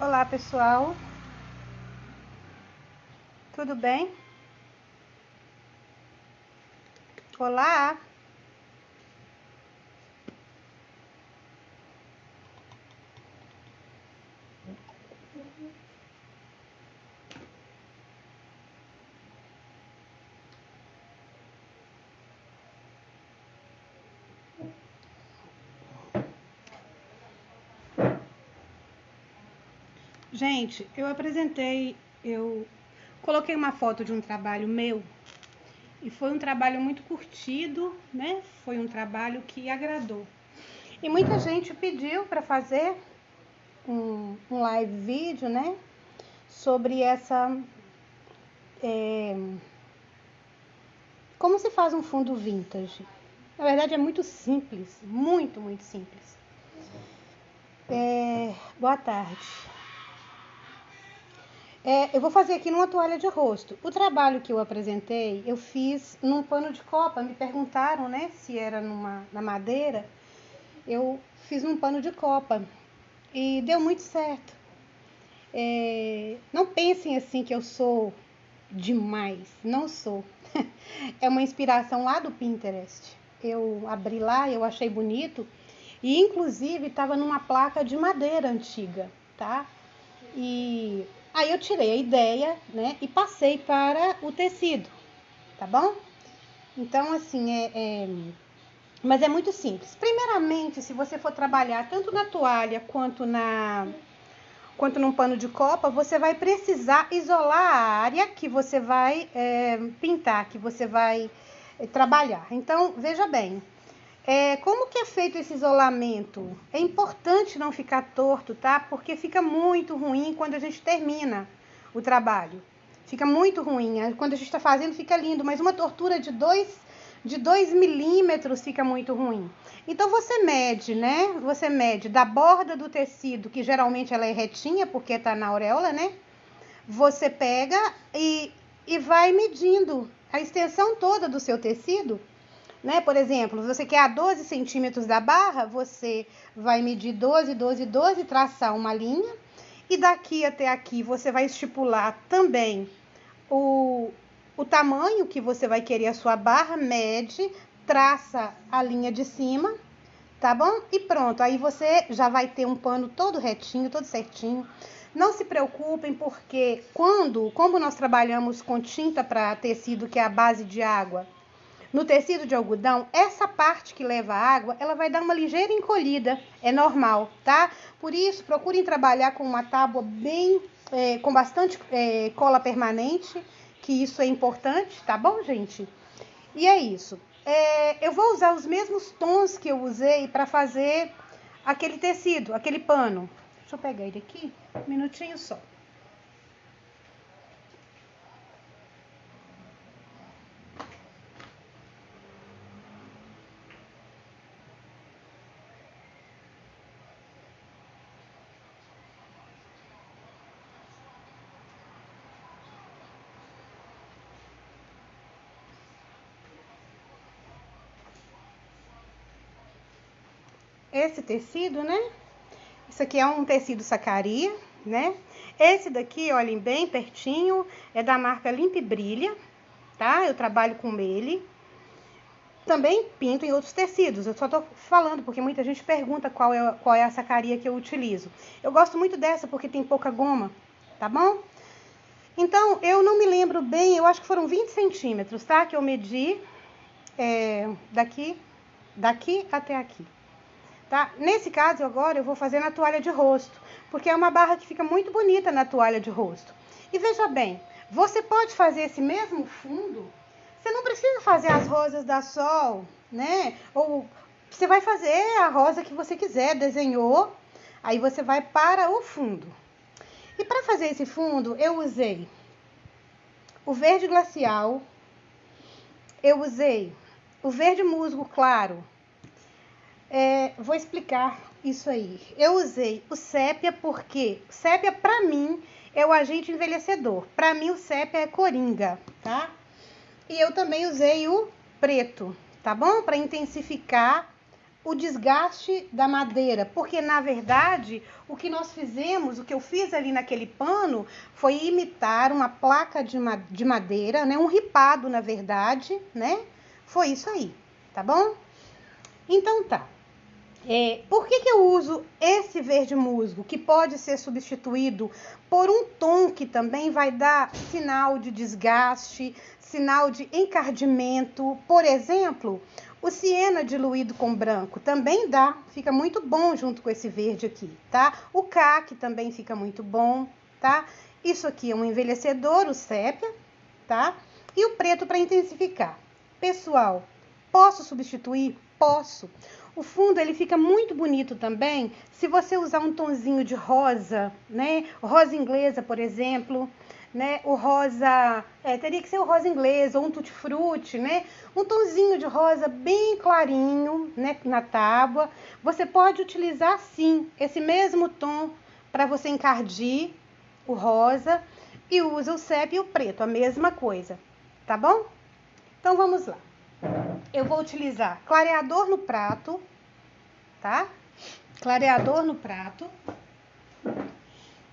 Olá, pessoal. Tudo bem? Olá. Gente, eu coloquei uma foto de um trabalho meu e foi um trabalho muito curtido, né? Foi um trabalho que agradou. E muita gente pediu para fazer um live vídeo, né? Sobre como se faz um fundo vintage. Na verdade é muito simples, muito simples. Boa tarde. Eu vou fazer aqui numa toalha de rosto. O trabalho que eu apresentei, eu fiz num pano de copa. Me perguntaram, né, se era na madeira. Eu fiz num pano de copa e deu muito certo. Não pensem assim que eu sou demais, não sou. É uma inspiração lá do Pinterest. Eu abri lá, eu achei bonito e inclusive estava numa placa de madeira antiga, tá? E aí eu tirei a ideia, né, e passei para o tecido, tá bom? Então, assim, mas é muito simples. Primeiramente, se você for trabalhar tanto na toalha quanto num pano de copa, você vai precisar isolar a área que você vai pintar, que você vai trabalhar. Então, veja bem, como que é feito esse isolamento? É importante não ficar torto, tá? Porque fica muito ruim quando a gente termina o trabalho. Fica muito ruim. Quando a gente está fazendo, fica lindo, mas uma tortura de 2 milímetros fica muito ruim. Então você mede, né? Você mede da borda do tecido, que geralmente ela é retinha, porque tá na auréola, né? Você pega e vai medindo a extensão toda do seu tecido, né? Por exemplo, você quer a 12 centímetros da barra, você vai medir 12, 12, 12, traçar uma linha, e daqui até aqui você vai estipular também o tamanho que você vai querer a sua barra, mede, traça a linha de cima, tá bom? E pronto, aí você já vai ter um pano todo retinho, todo certinho. Não se preocupem, porque como nós trabalhamos com tinta para tecido, que é a base de água, no tecido de algodão, essa parte que leva água, ela vai dar uma ligeira encolhida, é normal, tá? Por isso, procurem trabalhar com uma tábua com bastante cola permanente, que isso é importante, tá bom, gente? E é isso. Eu vou usar os mesmos tons que eu usei para fazer aquele tecido, aquele pano. Deixa eu pegar ele aqui, um minutinho só. Esse tecido, né? Isso aqui é um tecido sacaria, né? Esse daqui, olhem bem pertinho, é da marca Limpa e Brilha, tá? Eu trabalho com ele. Também pinto em outros tecidos, eu só tô falando porque muita gente pergunta qual é a sacaria que eu utilizo. Eu gosto muito dessa porque tem pouca goma, tá bom? Então, eu não me lembro bem, eu acho que foram 20 centímetros, tá? Que eu medi daqui até aqui. Tá? Nesse caso, agora eu vou fazer na toalha de rosto, porque é uma barra que fica muito bonita na toalha de rosto. E veja bem, você pode fazer esse mesmo fundo, você não precisa fazer as rosas da Sol, né? Ou você vai fazer a rosa que você quiser, desenhou, aí você vai para o fundo. E para fazer esse fundo, eu usei o verde glacial, eu usei o verde musgo claro. Vou explicar isso aí. Eu usei o sépia porque sépia, pra mim, é o agente envelhecedor. Pra mim, o sépia é coringa, tá? E eu também usei o preto, tá bom? Pra intensificar o desgaste da madeira, porque na verdade o que nós fizemos, o que eu fiz ali naquele pano foi imitar uma placa de madeira, né? Um ripado na verdade, né? Foi isso aí, tá bom? Então tá. Por que eu uso esse verde musgo, que pode ser substituído por um tom que também vai dar sinal de desgaste, sinal de encardimento? Por exemplo, o siena diluído com branco também dá, fica muito bom junto com esse verde aqui, tá? O caque também fica muito bom, tá? Isso aqui é um envelhecedor, o sépia, tá? E o preto para intensificar. Pessoal, posso substituir? Posso. O fundo ele fica muito bonito também se você usar um tonzinho de rosa, né? Rosa inglesa, por exemplo, né? O rosa, teria que ser o rosa inglesa ou um tutti-frutti, né? Um tonzinho de rosa bem clarinho, né? Na tábua. Você pode utilizar sim esse mesmo tom para você encardir o rosa e usa o sépia e o preto, a mesma coisa, tá bom? Então vamos lá. Eu vou utilizar clareador no prato, tá? Clareador no prato.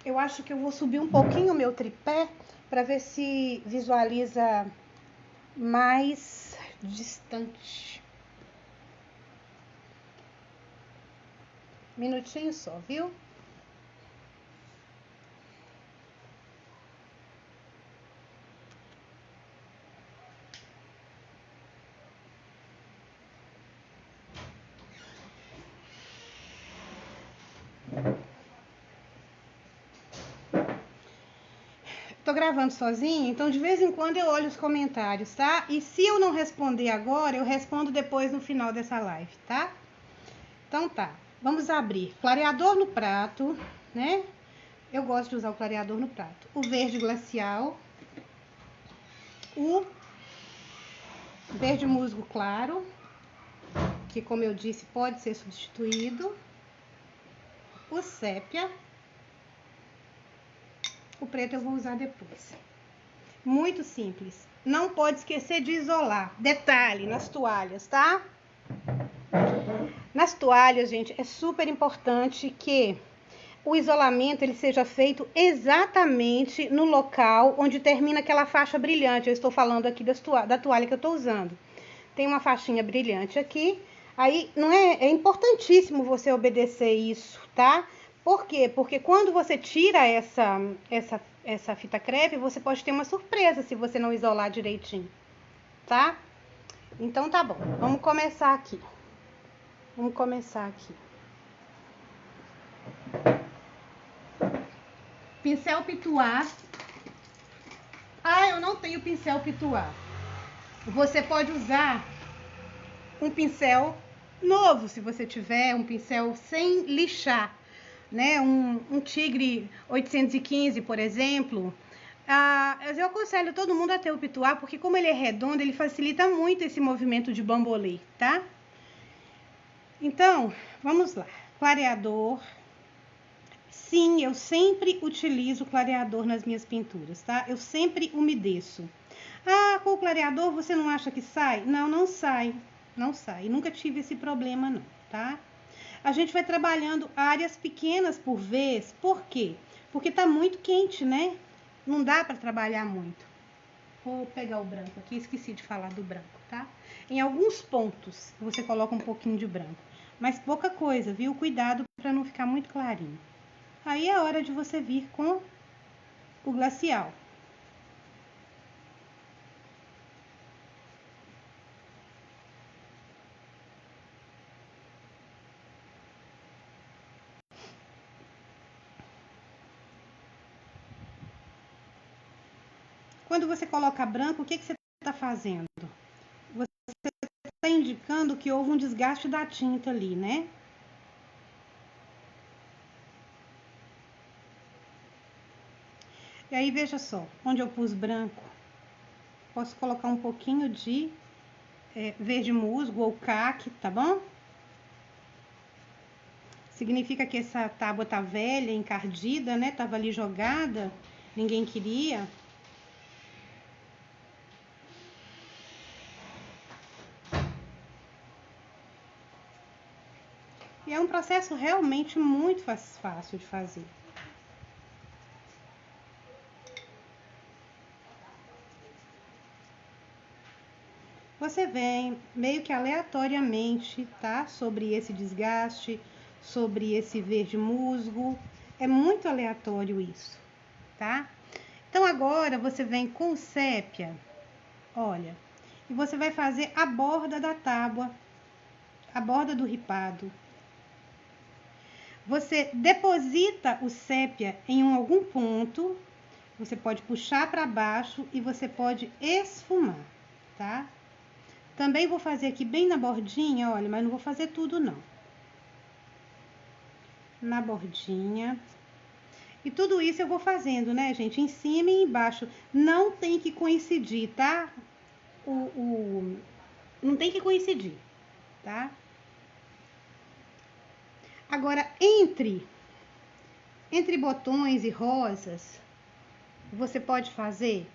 Eu acho que eu vou subir um pouquinho o meu tripé para ver se visualiza mais distante. Minutinho só, viu? Tô gravando sozinha, então de vez em quando eu olho os comentários, tá? E se eu não responder agora, eu respondo depois no final dessa live, tá? Então tá, vamos abrir. Clareador no prato, né? Eu gosto de usar o clareador no prato. O verde glacial, o verde musgo claro, que como eu disse pode ser substituído, o sépia, o preto eu vou usar depois. Muito simples. Não pode esquecer de isolar. Detalhe, nas toalhas, tá? Nas toalhas, gente, é super importante que o isolamento ele seja feito exatamente no local onde termina aquela faixa brilhante. Eu estou falando aqui da toalha que eu estou usando. Tem uma faixinha brilhante aqui. Aí não é importantíssimo você obedecer isso, tá? Por quê? Porque quando você tira essa fita crepe, você pode ter uma surpresa se você não isolar direitinho, tá? Então tá bom. Vamos começar aqui. Pincel pituá. Eu não tenho pincel pituá. Você pode usar um pincel novo, se você tiver um pincel sem lixar, né? Um Tigre 815, por exemplo. Eu aconselho todo mundo a ter o pituá, porque como ele é redondo, ele facilita muito esse movimento de bambolê, tá? Então, vamos lá. Clareador. Sim, eu sempre utilizo clareador nas minhas pinturas, tá? Eu sempre umedeço. Com o clareador você não acha que sai? Não, não sai. Não sai. Nunca tive esse problema não, tá? A gente vai trabalhando áreas pequenas por vez. Por quê? Porque tá muito quente, né? Não dá para trabalhar muito. Vou pegar o branco aqui, esqueci de falar do branco, tá? Em alguns pontos você coloca um pouquinho de branco, mas pouca coisa, viu? Cuidado para não ficar muito clarinho. Aí é hora de você vir com o glacial. Quando você coloca branco, o que você está fazendo? Você está indicando que houve um desgaste da tinta ali, né? E aí, veja só, onde eu pus branco, posso colocar um pouquinho de verde musgo ou caque, tá bom? Significa que essa tábua tá velha, encardida, né? Tava ali jogada, ninguém queria. E é um processo realmente muito fácil de fazer. Você vem meio que aleatoriamente, tá? Sobre esse desgaste, sobre esse verde musgo. É muito aleatório isso, tá? Então agora você vem com o sépia, olha, e você vai fazer a borda da tábua, a borda do ripado. Você deposita o sépia em algum ponto, você pode puxar para baixo e você pode esfumar, tá? Também vou fazer aqui bem na bordinha, olha, mas não vou fazer tudo não. Na bordinha. E tudo isso eu vou fazendo, né, gente? Em cima e embaixo. Não tem que coincidir, tá? Não tem que coincidir, tá? Agora, entre botões e rosas, você pode fazer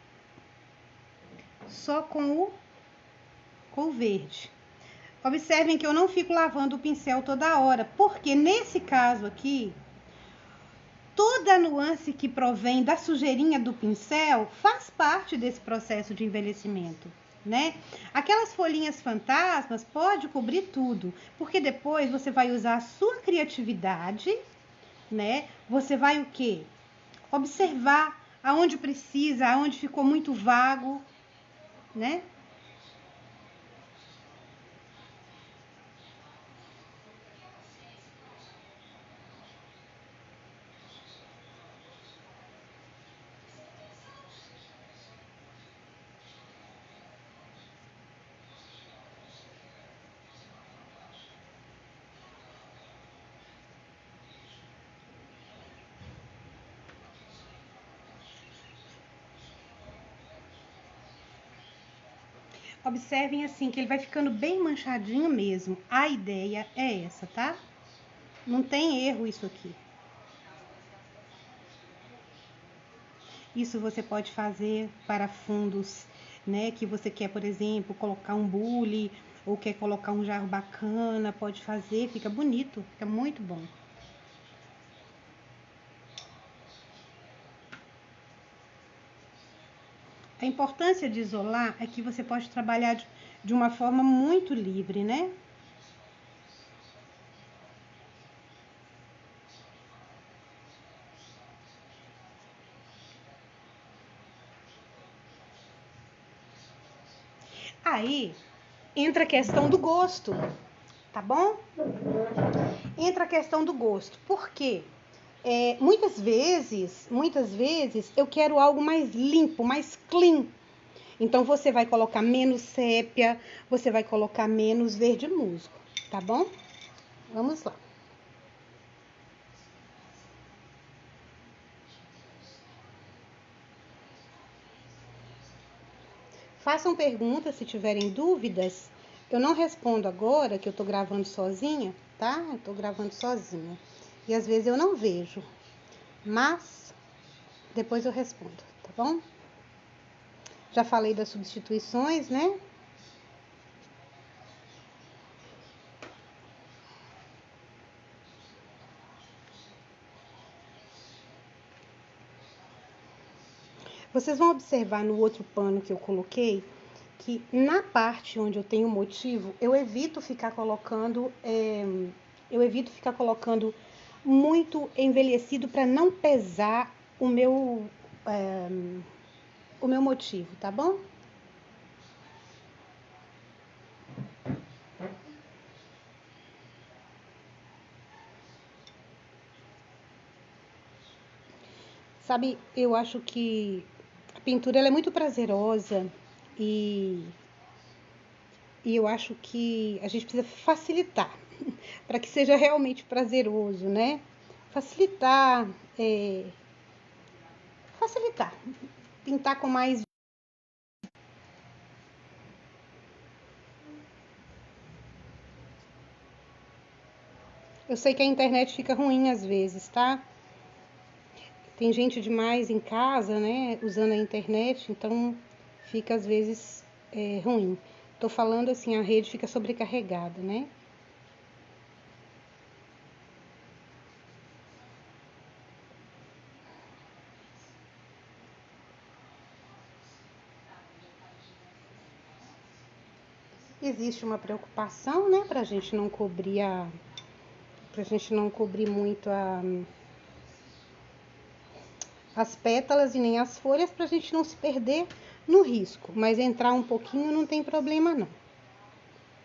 só com o verde. Observem que eu não fico lavando o pincel toda hora, porque nesse caso aqui, toda a nuance que provém da sujeirinha do pincel faz parte desse processo de envelhecimento, né? Aquelas folhinhas fantasmas pode cobrir tudo, porque depois você vai usar a sua criatividade, né? Você vai o quê? Observar aonde precisa, aonde ficou muito vago, né? Observem assim que ele vai ficando bem manchadinho mesmo. A ideia é essa, tá? Não tem erro isso aqui. Isso você pode fazer para fundos, né? Que você quer, por exemplo, colocar um bule ou quer colocar um jarro bacana, pode fazer, fica bonito, fica muito bom. A importância de isolar é que você pode trabalhar de uma forma muito livre, né? Aí entra a questão do gosto, tá bom? Entra a questão do gosto. Por quê? Muitas vezes eu quero algo mais limpo, mais clean. Então você vai colocar menos sépia, você vai colocar menos verde musgo, tá bom? Vamos lá. Façam perguntas se tiverem dúvidas. Eu não respondo agora, que eu tô gravando sozinha, tá? Eu tô gravando sozinha. E às vezes eu não vejo, mas depois eu respondo, tá bom? Já falei das substituições, né? Vocês vão observar no outro pano que eu coloquei, que na parte onde eu tenho motivo, eu evito ficar colocando muito envelhecido para não pesar o meu motivo, tá bom? Sabe, eu acho que a pintura ela é muito prazerosa e, e eu acho que a gente precisa facilitar para que seja realmente prazeroso, né? Facilitar, é, facilitar, pintar com mais. Eu sei que a internet fica ruim às vezes, tá? Tem gente demais em casa, né? Usando a internet, então fica às vezes ruim. Tô falando assim, a rede fica sobrecarregada, né? existe uma preocupação, né, pra gente não cobrir muito as pétalas e nem as folhas, pra gente não se perder no risco, mas entrar um pouquinho não tem problema não,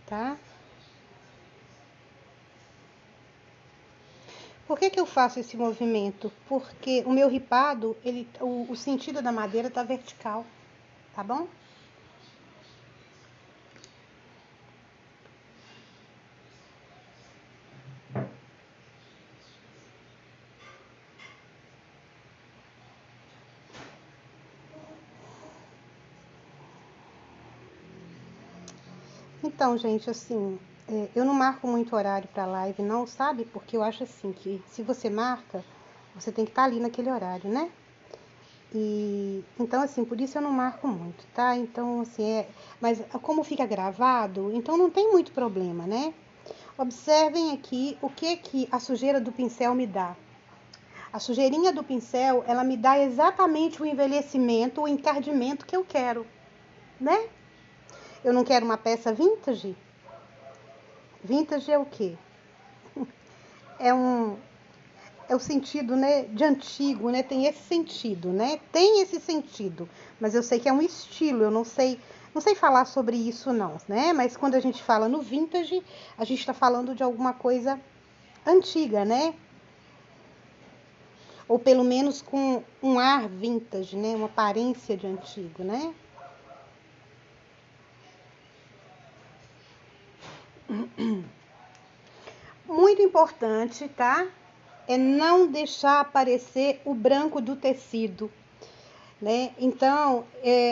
tá? Por que que eu faço esse movimento? Porque o meu ripado, o sentido da madeira tá vertical, tá bom? Então, gente, assim, eu não marco muito horário para live, não, sabe? Porque eu acho assim que se você marca, você tem que estar ali naquele horário, né? E então, assim, por isso eu não marco muito, tá? Então, assim, mas como fica gravado, então não tem muito problema, né? Observem aqui o que a sujeira do pincel me dá. A sujeirinha do pincel, ela me dá exatamente o envelhecimento, o encardimento que eu quero, né? Eu não quero uma peça vintage. Vintage é o quê? É um é o sentido, né, de antigo, né? Tem esse sentido, né? Tem esse sentido, mas eu sei que é um estilo, eu não sei falar sobre isso não, né? Mas quando a gente fala no vintage, a gente está falando de alguma coisa antiga, né? Ou pelo menos com um ar vintage, né? Uma aparência de antigo, né? Muito importante, tá? É não deixar aparecer o branco do tecido, né? Então,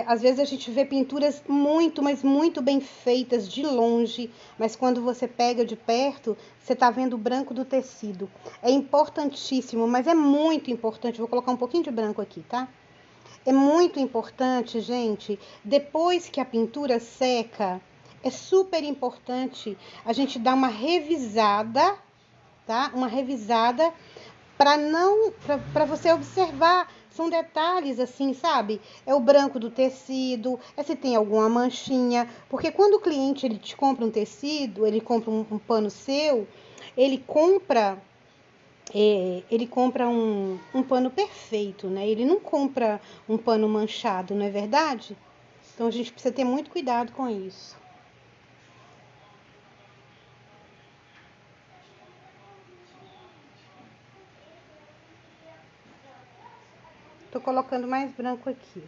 às vezes a gente vê pinturas muito, mas muito bem feitas de longe, mas quando você pega de perto, você tá vendo o branco do tecido. É importantíssimo, mas é muito importante. Vou colocar um pouquinho de branco aqui, tá? É muito importante, gente, depois que a pintura seca, é super importante a gente dar uma revisada, tá? Uma revisada para não para você observar, são detalhes assim, sabe? É o branco do tecido, é se tem alguma manchinha, porque quando o cliente ele te compra um tecido, ele compra um pano seu, ele compra ele compra um pano perfeito, né? Ele não compra um pano manchado, não é verdade? Então a gente precisa ter muito cuidado com isso. Tô colocando mais branco aqui.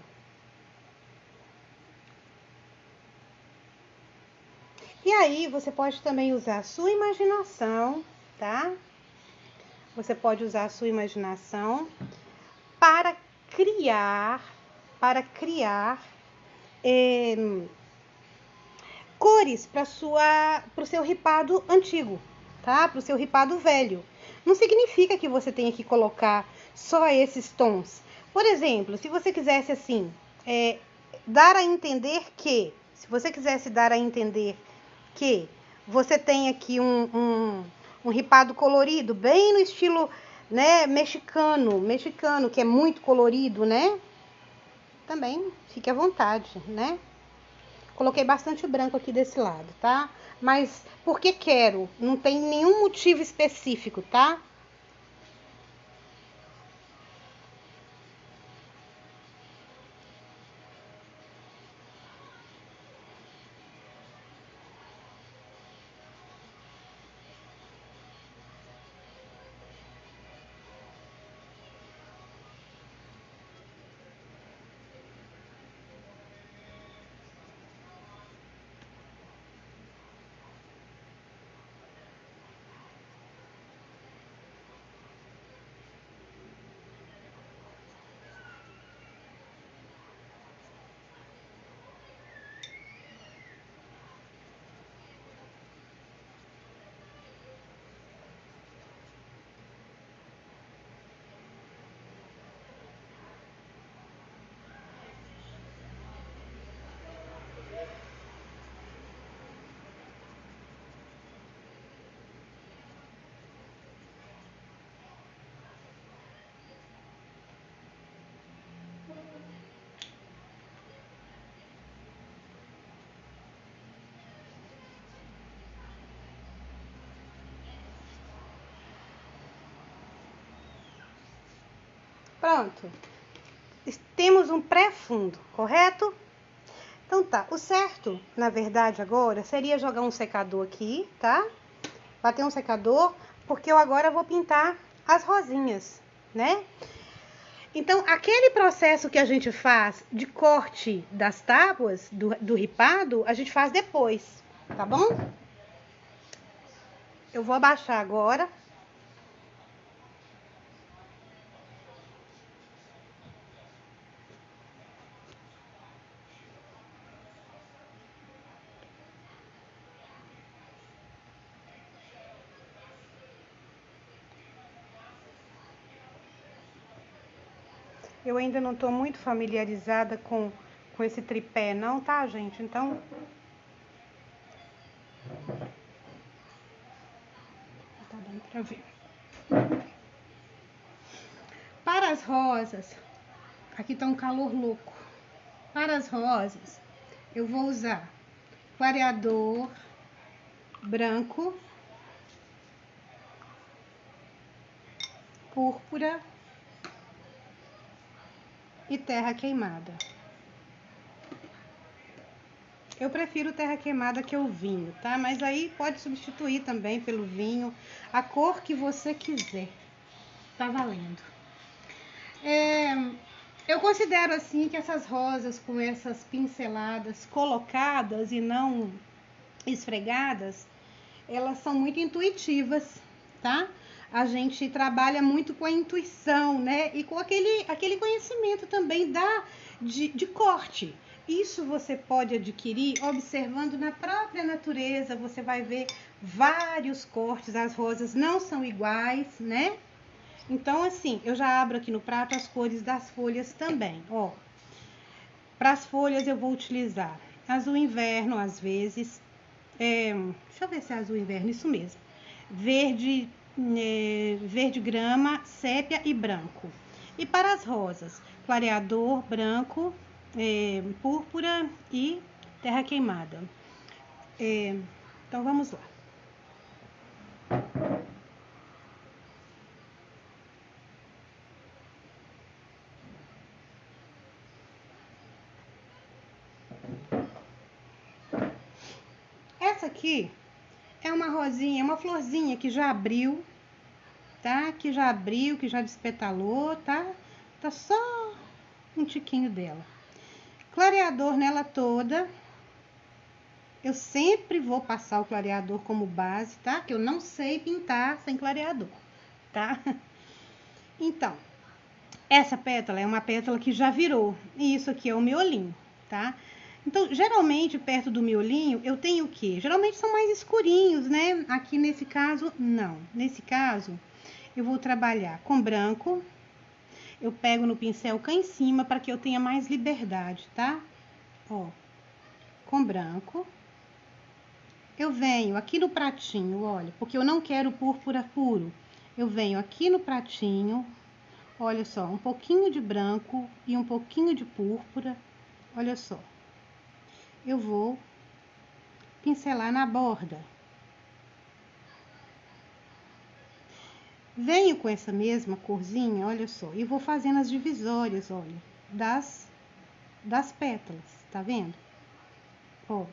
E aí você pode também usar a sua imaginação, tá? Você pode usar a sua imaginação para criar, para criar eh, cores para o seu ripado antigo, tá? Para o seu ripado velho. Não significa que você tenha que colocar só esses tons. Por exemplo, se você quisesse assim, dar a entender que, se você quisesse dar a entender que você tem aqui um ripado colorido, bem no estilo, né, mexicano, que é muito colorido, né? Também fique à vontade, né? Coloquei bastante branco aqui desse lado, tá? Mas porque quero, não tem nenhum motivo específico, tá? Pronto. Temos um pré-fundo, correto? Então tá, o certo, na verdade, agora, seria jogar um secador aqui, tá? Bater um secador, porque eu agora vou pintar as rosinhas, né? Então, aquele processo que a gente faz de corte das tábuas, do ripado, a gente faz depois, tá bom? Eu vou abaixar agora. Eu ainda não estou muito familiarizada com esse tripé não, tá, gente? Então, tá dando pra ver. Para as rosas, aqui tá um calor louco. Para as rosas, eu vou usar clareador branco, púrpura e terra queimada. Eu prefiro terra queimada que o vinho, tá? Mas aí pode substituir também pelo vinho, a cor que você quiser. Tá valendo. Eu considero assim que essas rosas com essas pinceladas colocadas e não esfregadas, elas são muito intuitivas, tá? A gente trabalha muito com a intuição, né? E com aquele conhecimento também de corte. Isso você pode adquirir observando na própria natureza. Você vai ver vários cortes, as rosas não são iguais, né? Então, assim, eu já abro aqui no prato as cores das folhas também, ó. Para as folhas eu vou utilizar azul inverno, às vezes. Deixa eu ver se é azul inverno, isso mesmo. Verde, verde grama, sépia e branco. E para as rosas, clareador branco, púrpura e terra queimada. Então vamos lá. Essa aqui é uma rosinha, uma florzinha que já abriu, tá? Que já abriu, que já despetalou, tá? Tá só um tiquinho dela. Clareador nela toda. Eu sempre vou passar o clareador como base, tá? Que eu não sei pintar sem clareador, tá? Então, essa pétala é uma pétala que já virou. E isso aqui é o miolinho, tá? Então, geralmente, perto do miolinho, eu tenho o quê? Geralmente são mais escurinhos, né? Aqui nesse caso, não. Nesse caso, eu vou trabalhar com branco. Eu pego no pincel cá em cima para que eu tenha mais liberdade, tá? Ó, com branco. Eu venho aqui no pratinho, olha, porque eu não quero púrpura puro. Eu venho aqui no pratinho, olha só, um pouquinho de branco e um pouquinho de púrpura. Olha só. Eu vou pincelar na borda. Venho com essa mesma corzinha, olha só, e vou fazendo as divisórias, olha, das pétalas, tá vendo? Ó.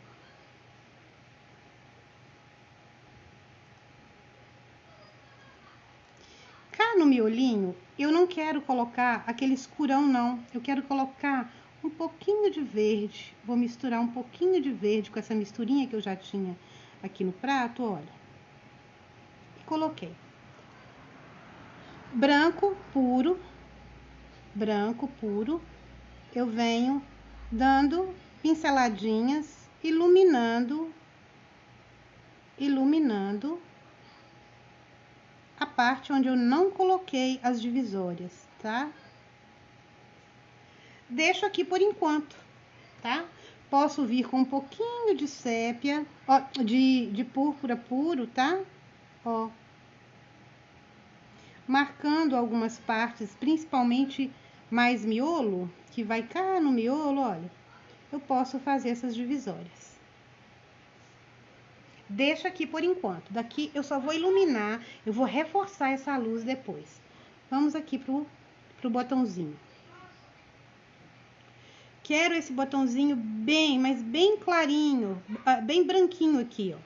Cá no miolinho, eu não quero colocar aquele escurão, não. Eu quero colocar um pouquinho de verde. Vou misturar um pouquinho de verde com essa misturinha que eu já tinha aqui no prato, olha. E coloquei. Branco puro. Branco puro. Eu venho dando pinceladinhas, iluminando a parte onde eu não coloquei as divisórias, tá? Deixo aqui por enquanto, tá? Posso vir com um pouquinho de sépia, ó, de púrpura puro, tá? Ó. Marcando algumas partes, principalmente mais miolo, que vai cá no miolo, olha. Eu posso fazer essas divisórias. Deixa aqui por enquanto. Daqui eu só vou iluminar, eu vou reforçar essa luz depois. Vamos aqui pro pro botãozinho. Quero esse botãozinho bem, mas bem clarinho, bem branquinho aqui, ó.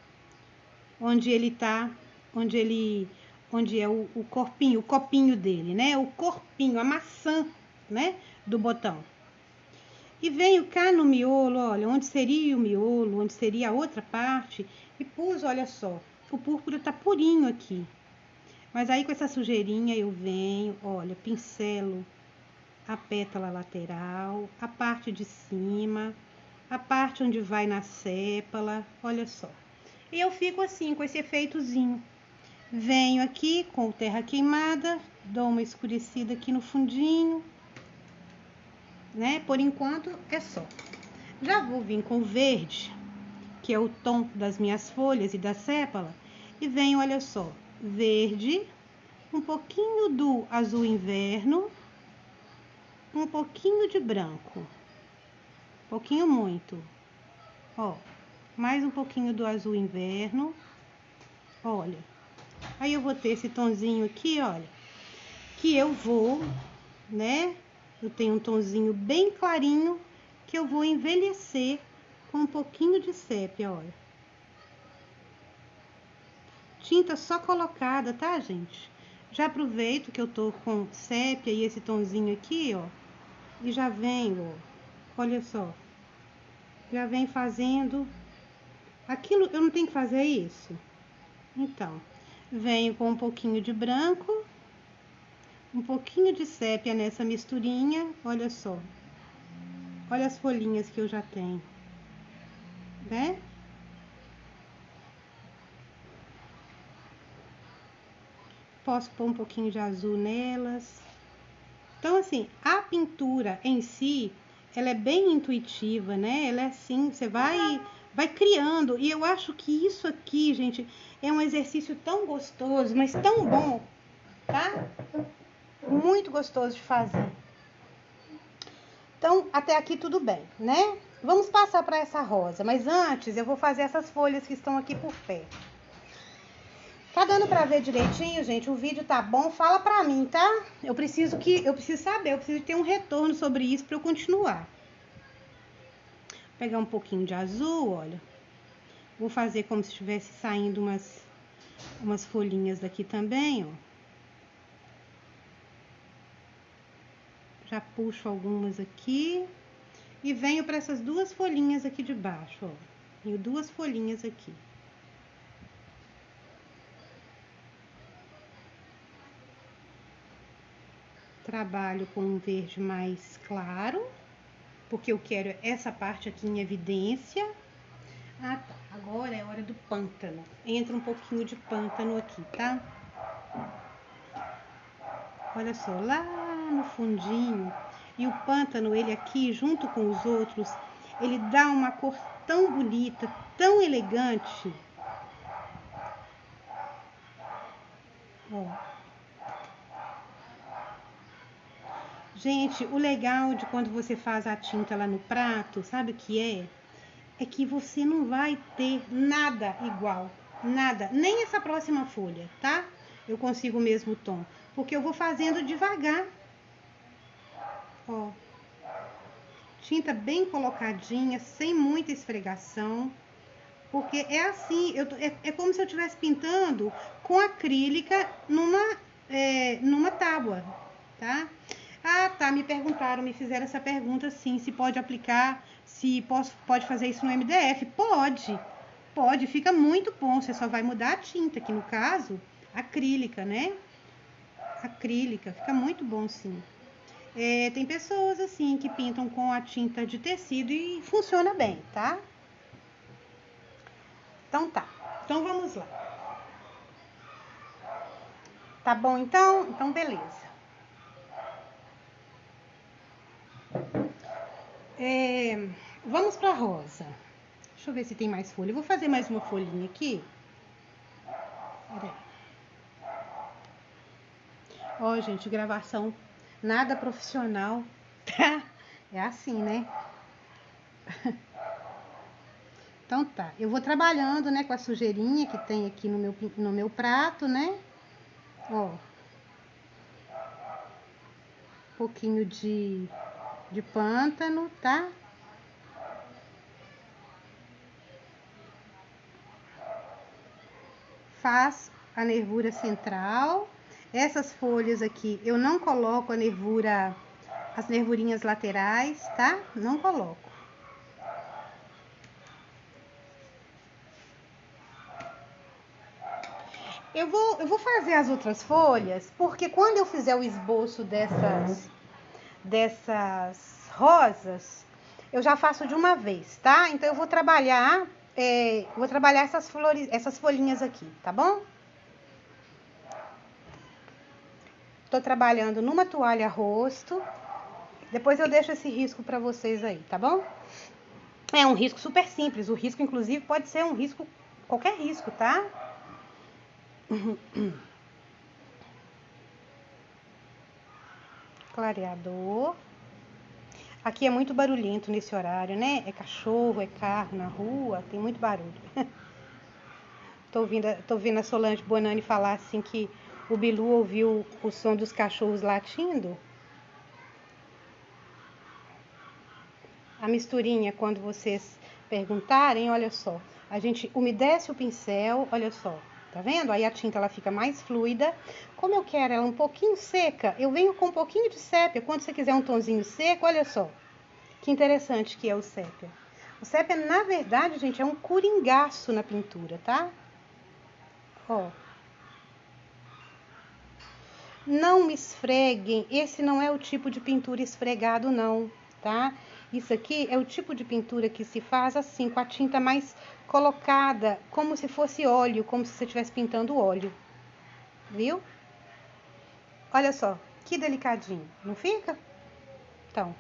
Onde ele tá, onde é o corpinho, o copinho dele, né? O corpinho, a maçã, né? Do botão. E venho cá no miolo, olha, onde seria o miolo, onde seria a outra parte, e pus, olha só, o púrpura tá purinho aqui. Mas aí com essa sujeirinha eu venho, olha, pincelo a pétala lateral, a parte de cima, a parte onde vai na sépala, olha só. E eu fico assim, com esse efeitozinho. Venho aqui com terra queimada, dou uma escurecida aqui no fundinho, né? Por enquanto é só. Já vou vir com verde, que é o tom das minhas folhas e da sépala, e venho, olha só, verde, um pouquinho do azul inverno, um pouquinho de branco, pouquinho muito, ó, mais um pouquinho do azul inverno, olha. Aí eu vou ter esse tonzinho aqui, olha, que eu vou, né? Eu tenho um tonzinho bem clarinho que eu vou envelhecer com um pouquinho de sépia, olha. Tinta só colocada, tá, gente? Já aproveito que eu tô com sépia e esse tonzinho aqui, ó, e já venho, ó, olha só. Já vem fazendo aquilo, eu não tenho que fazer isso? Então, venho com um pouquinho de branco, um pouquinho de sépia nessa misturinha, olha só. Olha as folhinhas que eu já tenho, né? Posso pôr um pouquinho de azul nelas. Então, assim, a pintura em si, ela é bem intuitiva, né? Ela é assim, você vai criando. E eu acho que isso aqui, gente, é um exercício tão gostoso, mas tão bom, tá? Muito gostoso de fazer. Então, até aqui tudo bem, né? Vamos passar para essa rosa, mas antes eu vou fazer essas folhas que estão aqui por perto. Tá dando para ver direitinho, gente? O vídeo tá bom? Fala pra mim, tá? Eu preciso saber, eu preciso ter um retorno sobre isso para eu continuar. Vou pegar um pouquinho de azul, olha. Vou fazer como se estivesse saindo umas folhinhas daqui também, ó. Já puxo algumas aqui e venho para essas duas folhinhas aqui de baixo, ó. Tenho duas folhinhas aqui. Trabalho com um verde mais claro, porque eu quero essa parte aqui em evidência. Ah, tá. Agora é hora do pântano. Entra um pouquinho de pântano aqui, tá? Olha só, lá no fundinho. E o pântano, ele aqui, junto com os outros, ele dá uma cor tão bonita, tão elegante. Ó. Gente, o legal de quando você faz a tinta lá no prato, sabe o que é? É que você não vai ter nada igual, nada, nem essa próxima folha, tá? Eu consigo o mesmo tom, porque eu vou fazendo devagar. Ó, tinta bem colocadinha, sem muita esfregação, porque é assim, é como se eu estivesse pintando com acrílica numa tábua, tá? Ah, tá, me fizeram essa pergunta, sim, se pode aplicar, se pode fazer isso no MDF. Pode, fica muito bom, você só vai mudar a tinta, que no caso, acrílica, né? Acrílica, fica muito bom, sim. Tem pessoas, assim, que pintam com a tinta de tecido e funciona bem, tá? Então tá, então vamos lá. Tá bom, então? Então, beleza. Vamos pra rosa. Deixa eu ver se tem mais folha. Eu vou fazer mais uma folhinha aqui. Peraí. Ó, gente, gravação nada profissional, tá? É assim, né? Então tá, eu vou trabalhando, né, com a sujeirinha que tem aqui no meu prato, né? Ó. pouquinho de pântano, tá? Faz a nervura central. Essas folhas aqui, eu não coloco a nervura, as nervurinhas laterais, tá? Não coloco. Eu vou fazer as outras folhas, porque quando eu fizer o esboço dessas rosas, eu já faço de uma vez, tá? Então eu vou trabalhar essas flores, essas folhinhas aqui, tá bom? Tô trabalhando numa toalha rosto. Depois eu deixo esse risco para vocês aí, tá bom? É um risco super simples. O risco, inclusive, pode ser um risco, qualquer risco, tá? Clareador. Aqui é muito barulhento nesse horário, né? É cachorro, é carro na rua, tem muito barulho. Tô ouvindo a Solange Bonani falar assim que o Bilu ouviu o som dos cachorros latindo. A misturinha, quando vocês perguntarem, olha só, a gente umedece o pincel, olha só, tá vendo? Aí a tinta ela fica mais fluida. Como eu quero ela um pouquinho seca, eu venho com um pouquinho de sépia. Quando você quiser um tonzinho seco, olha só, que interessante que é o sépia. O sépia, na verdade, gente, é um coringaço na pintura, tá? Ó. Não me esfreguem, esse não é o tipo de pintura esfregado não, tá? Isso aqui é o tipo de pintura que se faz assim, com a tinta mais colocada, como se fosse óleo, como se você estivesse pintando óleo, viu? Olha só, que delicadinho, não fica? Então,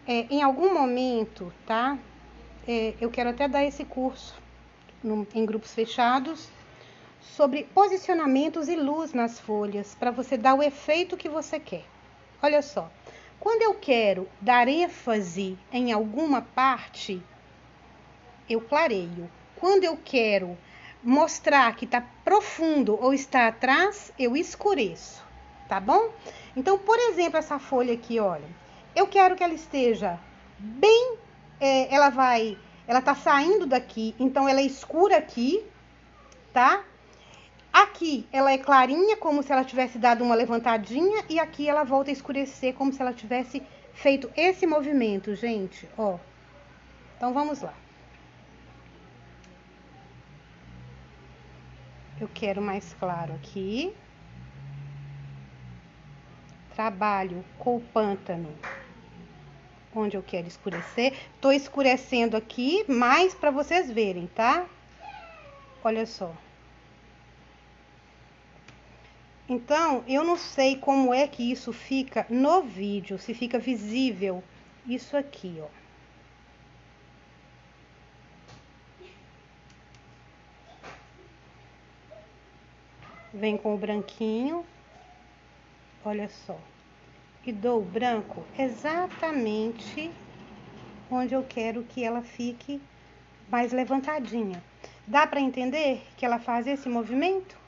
em algum momento, tá? Eu quero até dar esse curso em grupos fechados, sobre posicionamentos e luz nas folhas, para você dar o efeito que você quer. Olha só, quando eu quero dar ênfase em alguma parte, eu clareio. Quando eu quero mostrar que está profundo ou está atrás, eu escureço, tá bom? Então, por exemplo, essa folha aqui, olha, eu quero que ela esteja bem, ela tá saindo daqui, então ela é escura aqui, tá? Aqui ela é clarinha, como se ela tivesse dado uma levantadinha, e aqui ela volta a escurecer, como se ela tivesse feito esse movimento, gente, ó. Então vamos lá. Eu quero mais claro aqui. Trabalho com o pântano, onde eu quero escurecer. Tô escurecendo aqui, mais para vocês verem, tá? Olha só. Então, eu não sei como é que isso fica no vídeo, se fica visível isso aqui, ó. Vem com o branquinho, olha só. E dou o branco exatamente onde eu quero que ela fique mais levantadinha. Dá para entender que ela faz esse movimento?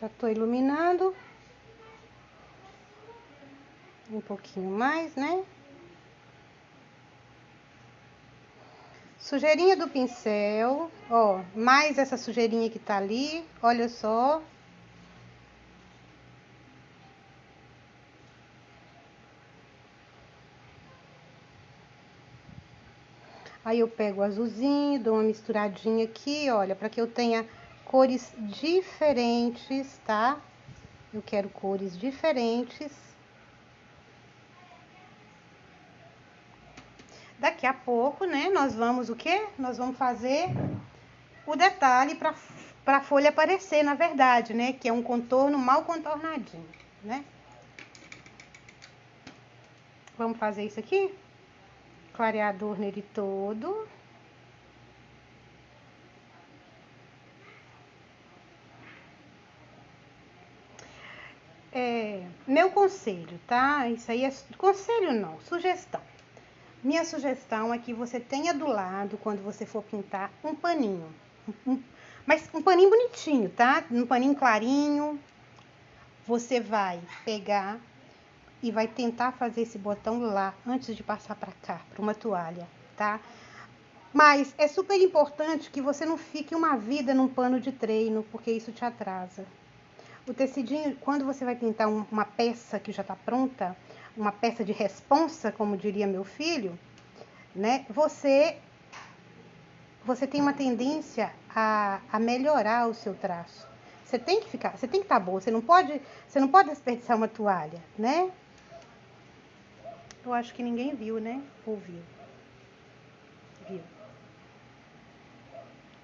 Já tô iluminando. Um pouquinho mais, né? Sujeirinha do pincel, ó, mais essa sujeirinha que tá ali, olha só. Aí eu pego o azulzinho, dou uma misturadinha aqui, olha, para que eu tenha cores diferentes, tá? Eu quero cores diferentes. Daqui a pouco, né, nós vamos o quê? Nós vamos fazer o detalhe para a folha aparecer, na verdade, né? Que é um contorno mal contornadinho, né? Vamos fazer isso aqui? Clareador nele todo. Meu conselho, tá? Isso aí é conselho não, sugestão. Minha sugestão é que você tenha do lado, quando você for pintar, um paninho. Mas um paninho bonitinho, tá? Um paninho clarinho. Você vai pegar e vai tentar fazer esse botão lá antes de passar para cá, para uma toalha, tá? Mas é super importante que você não fique uma vida num pano de treino, porque isso te atrasa. O tecidinho, quando você vai pintar uma peça que já está pronta, uma peça de responsa, como diria meu filho, né? Você tem uma tendência a melhorar o seu traço. Você tem que estar boa, você não pode desperdiçar uma toalha, né? Eu acho que ninguém viu, né? Ouviu. Viu.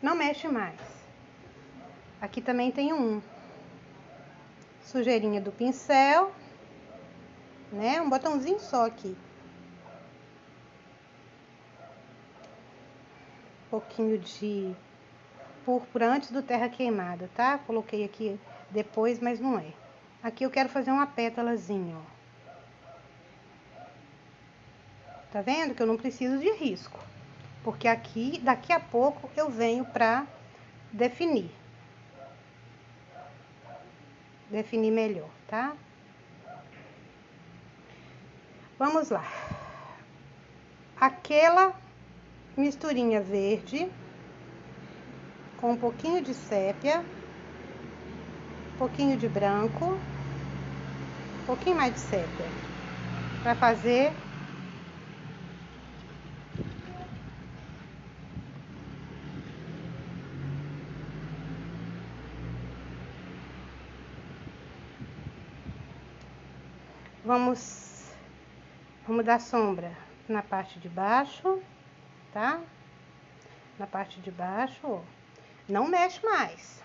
Não mexe mais. Aqui também tem sujeirinha do pincel, né? Um botãozinho só aqui. Um pouquinho de púrpura antes do terra queimada, tá? Coloquei aqui depois, mas não é. Aqui eu quero fazer uma pétalazinha, ó. Tá vendo que eu não preciso de risco? Porque aqui, daqui a pouco, eu venho pra definir. Definir melhor, tá? Vamos lá. Aquela misturinha verde com um pouquinho de sépia, um pouquinho de branco, um pouquinho mais de sépia, para fazer vamos dar sombra na parte de baixo, tá? Na parte de baixo, ó. Não mexe mais.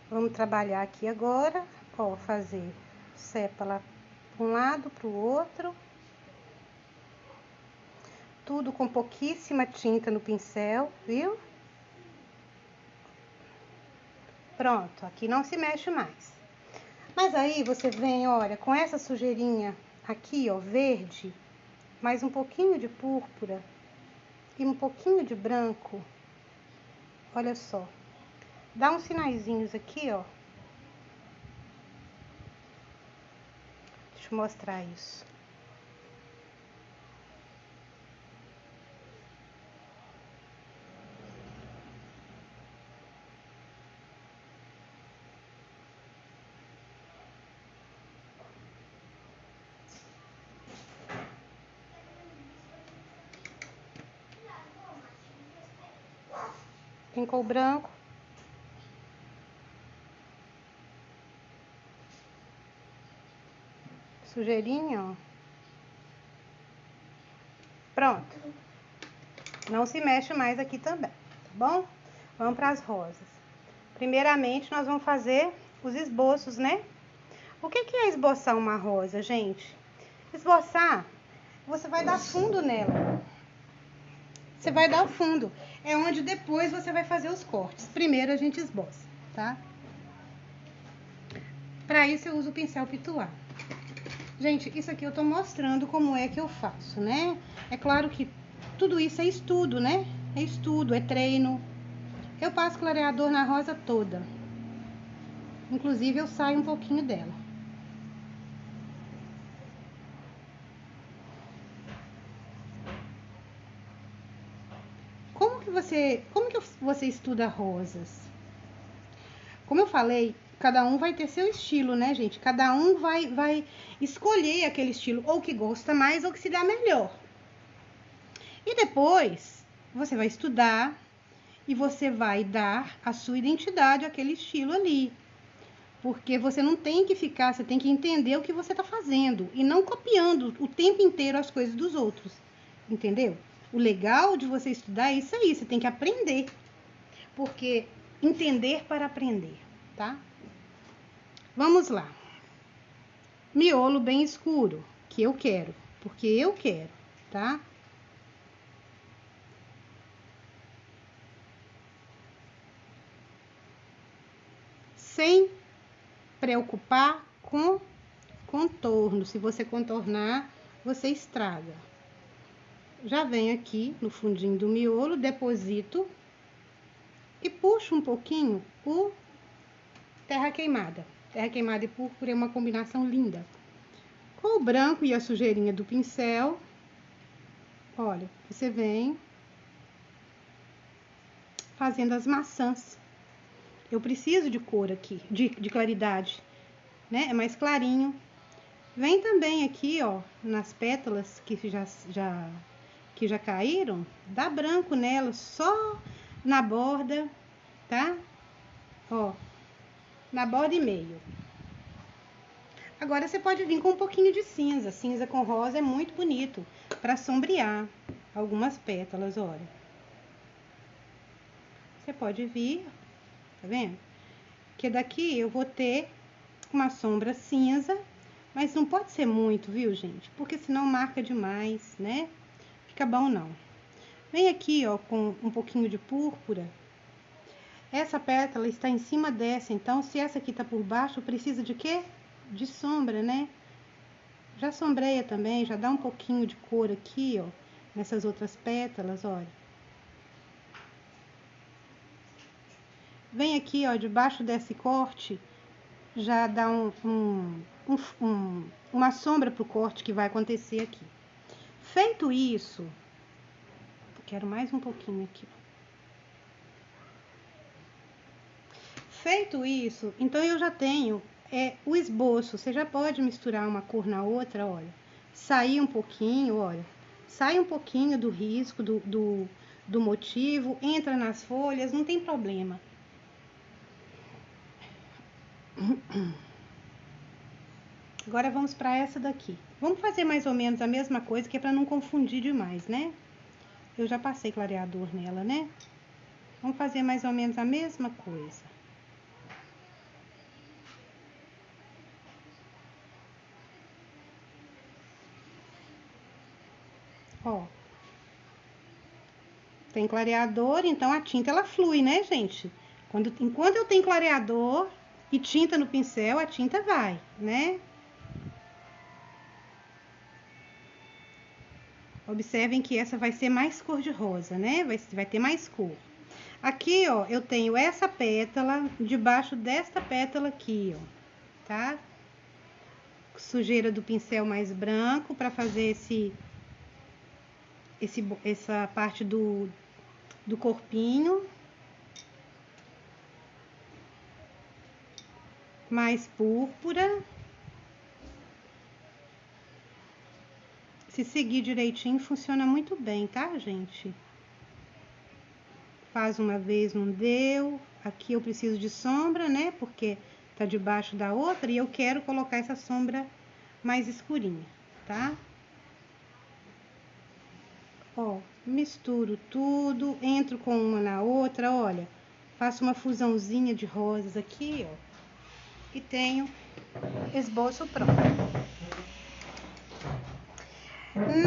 Vamos trabalhar aqui agora, ó, fazer sépala para um lado, para o outro. Tudo com pouquíssima tinta no pincel, viu? Pronto, aqui não se mexe mais. Mas aí você vem, olha, com essa sujeirinha aqui, ó, verde, mais um pouquinho de púrpura e um pouquinho de branco. Olha só. Dá uns sinaizinhos aqui, ó. Deixa eu mostrar isso. Pincou o branco. Sujeirinha, ó. Pronto. Não se mexe mais aqui também, tá bom? Vamos para as rosas. Primeiramente, nós vamos fazer os esboços, né? O que é esboçar uma rosa, gente? Esboçar, você vai dar fundo nela. Você vai dar o fundo. É onde depois você vai fazer os cortes. Primeiro a gente esboça, tá? Para isso eu uso o pincel pituar. Gente, isso aqui eu tô mostrando como é que eu faço, né? É claro que tudo isso é estudo, né? É estudo, é treino. Eu passo clareador na rosa toda. Inclusive eu saio um pouquinho dela. Como que você estuda rosas? Como eu falei, cada um vai ter seu estilo, né, gente? Cada um vai escolher aquele estilo, ou que gosta mais, ou que se dá melhor. E depois, você vai estudar e você vai dar a sua identidade àquele estilo ali. Porque você não tem que ficar, você tem que entender o que você está fazendo e não copiando o tempo inteiro as coisas dos outros, entendeu? O legal de você estudar é isso aí, você tem que aprender, porque entender para aprender, tá? Vamos lá. Miolo bem escuro, que eu quero, porque eu quero, tá? Sem preocupar com contorno. Se você contornar, você estraga. Já venho aqui no fundinho do miolo, deposito e puxo um pouquinho o terra queimada. Terra queimada e púrpura é uma combinação linda. Com o branco e a sujeirinha do pincel, olha, você vem fazendo as maçãs. Eu preciso de cor aqui, de claridade, né? É mais clarinho. Vem também aqui, ó, nas pétalas que já caíram, dá branco nelas, só na borda, tá? Ó, na borda e meio. Agora você pode vir com um pouquinho de cinza. Cinza com rosa é muito bonito para sombrear algumas pétalas, olha. Você pode vir, tá vendo? Que daqui eu vou ter uma sombra cinza, mas não pode ser muito, viu, gente? Porque senão marca demais, né? Fica bom não. Vem aqui, ó, com um pouquinho de púrpura. Essa pétala está em cima dessa, então se essa aqui tá por baixo, precisa de quê? De sombra, né? Já sombreia também, já dá um pouquinho de cor aqui, ó, nessas outras pétalas, olha. Vem aqui, ó, debaixo desse corte, já dá uma sombra pro corte que vai acontecer aqui. Feito isso, quero mais um pouquinho aqui. Feito isso, então eu já tenho o esboço. Você já pode misturar uma cor na outra, olha. Sair um pouquinho, olha. Sai um pouquinho do risco, do motivo, entra nas folhas, não tem problema. Agora vamos para essa daqui. Vamos fazer mais ou menos a mesma coisa, que é para não confundir demais, né? Eu já passei clareador nela, né? Vamos fazer mais ou menos a mesma coisa. Ó. Tem clareador, então a tinta ela flui, né, gente? Enquanto eu tenho clareador e tinta no pincel, a tinta vai, né? Observem que essa vai ser mais cor de rosa, né? Vai ter mais cor. Aqui, ó, eu tenho essa pétala debaixo desta pétala aqui, ó, tá? Sujeira do pincel mais branco para fazer essa parte do corpinho. Mais púrpura. Se seguir direitinho, funciona muito bem, tá, gente? Faz uma vez, não deu. Aqui eu preciso de sombra, né? Porque tá debaixo da outra e eu quero colocar essa sombra mais escurinha, tá? Ó, misturo tudo, entro com uma na outra, olha. Faço uma fusãozinha de rosas aqui, ó. E tenho esboço pronto.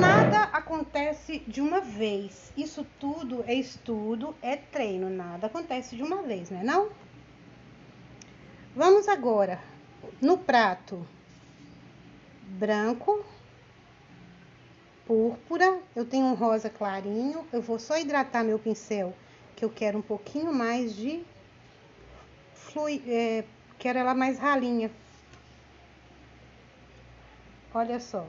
Nada acontece de uma vez. Isso tudo é estudo, é treino. Nada acontece de uma vez, né, não? Vamos agora no prato branco, púrpura. Eu tenho um rosa clarinho. Eu vou só hidratar meu pincel, que eu quero um pouquinho mais de quero ela mais ralinha. Olha só.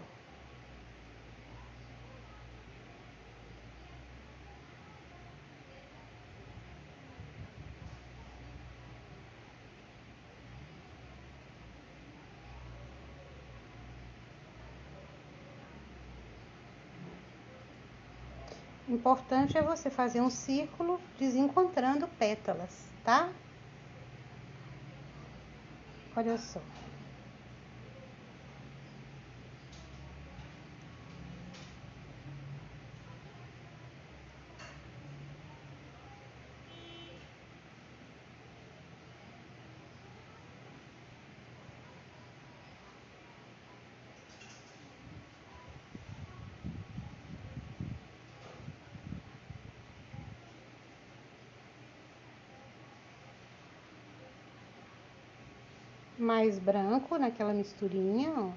Importante é você fazer um círculo desencontrando pétalas, tá? Olha só. Mais branco naquela misturinha, ó.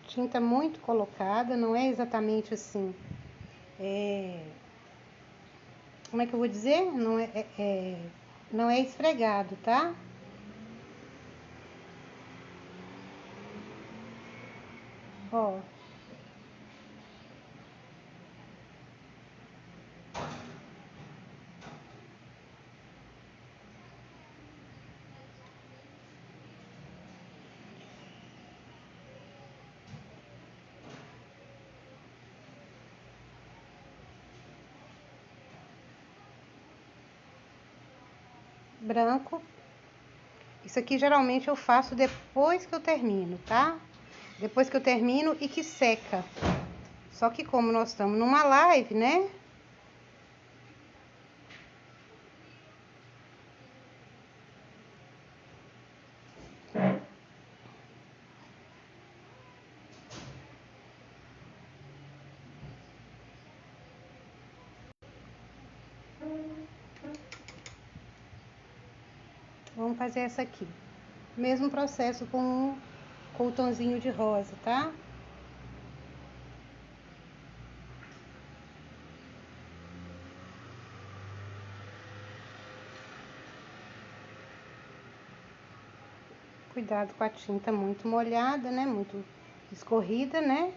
Tinta muito colocada, não é exatamente assim, como é que eu vou dizer? Não é esfregado, tá? Ó. Branco. Isso aqui geralmente eu faço depois que eu termino, tá? Depois que eu termino e que seca. Só que como nós estamos numa live, né? Vamos fazer essa aqui. Mesmo processo com o tonzinho de rosa, tá? Cuidado com a tinta muito molhada, né? Muito escorrida, né?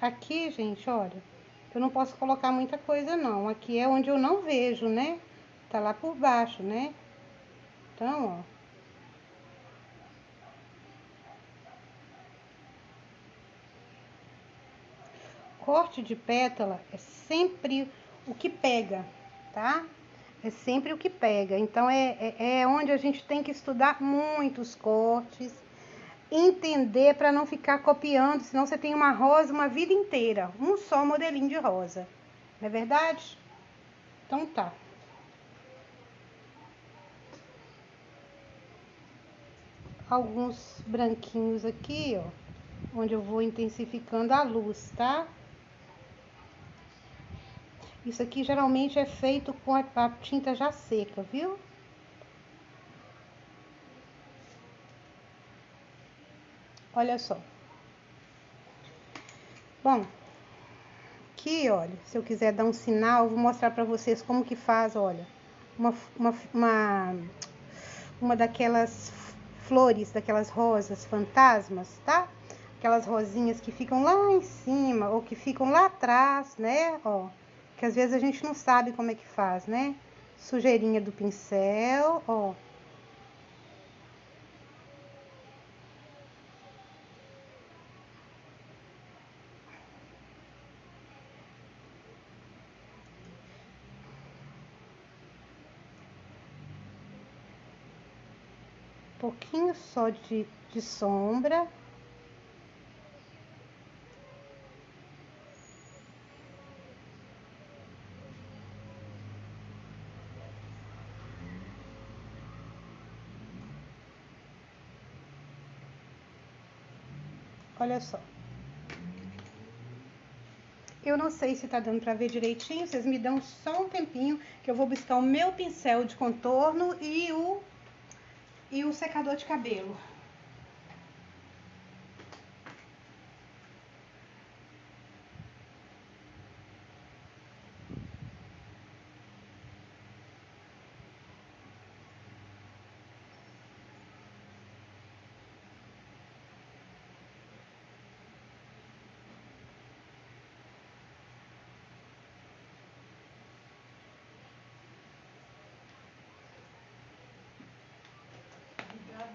Aqui, gente, olha, eu não posso colocar muita coisa, não. Aqui é onde eu não vejo, né? Tá lá por baixo, né? Então, ó. Corte de pétala é sempre o que pega, tá? É sempre o que pega. Então, é onde a gente tem que estudar muitos cortes, entender para não ficar copiando, senão você tem uma rosa uma vida inteira, um só modelinho de rosa. Não é verdade? Então tá. Alguns branquinhos aqui, ó, onde eu vou intensificando a luz, tá? Isso aqui geralmente é feito com a tinta já seca, viu? Olha só. Bom, aqui, olha, se eu quiser dar um sinal, eu vou mostrar pra vocês como que faz, olha. Uma, uma, uma, uma daquelas flores, daquelas rosas fantasmas, tá? Aquelas rosinhas que ficam lá em cima ou que ficam lá atrás, né? Ó, que às vezes a gente não sabe como é que faz, né? Sujeirinha do pincel, ó. Pouquinho só de sombra. Olha só. Eu não sei se tá dando pra ver direitinho, vocês me dão só um tempinho que eu vou buscar o meu pincel de contorno e o secador de cabelo.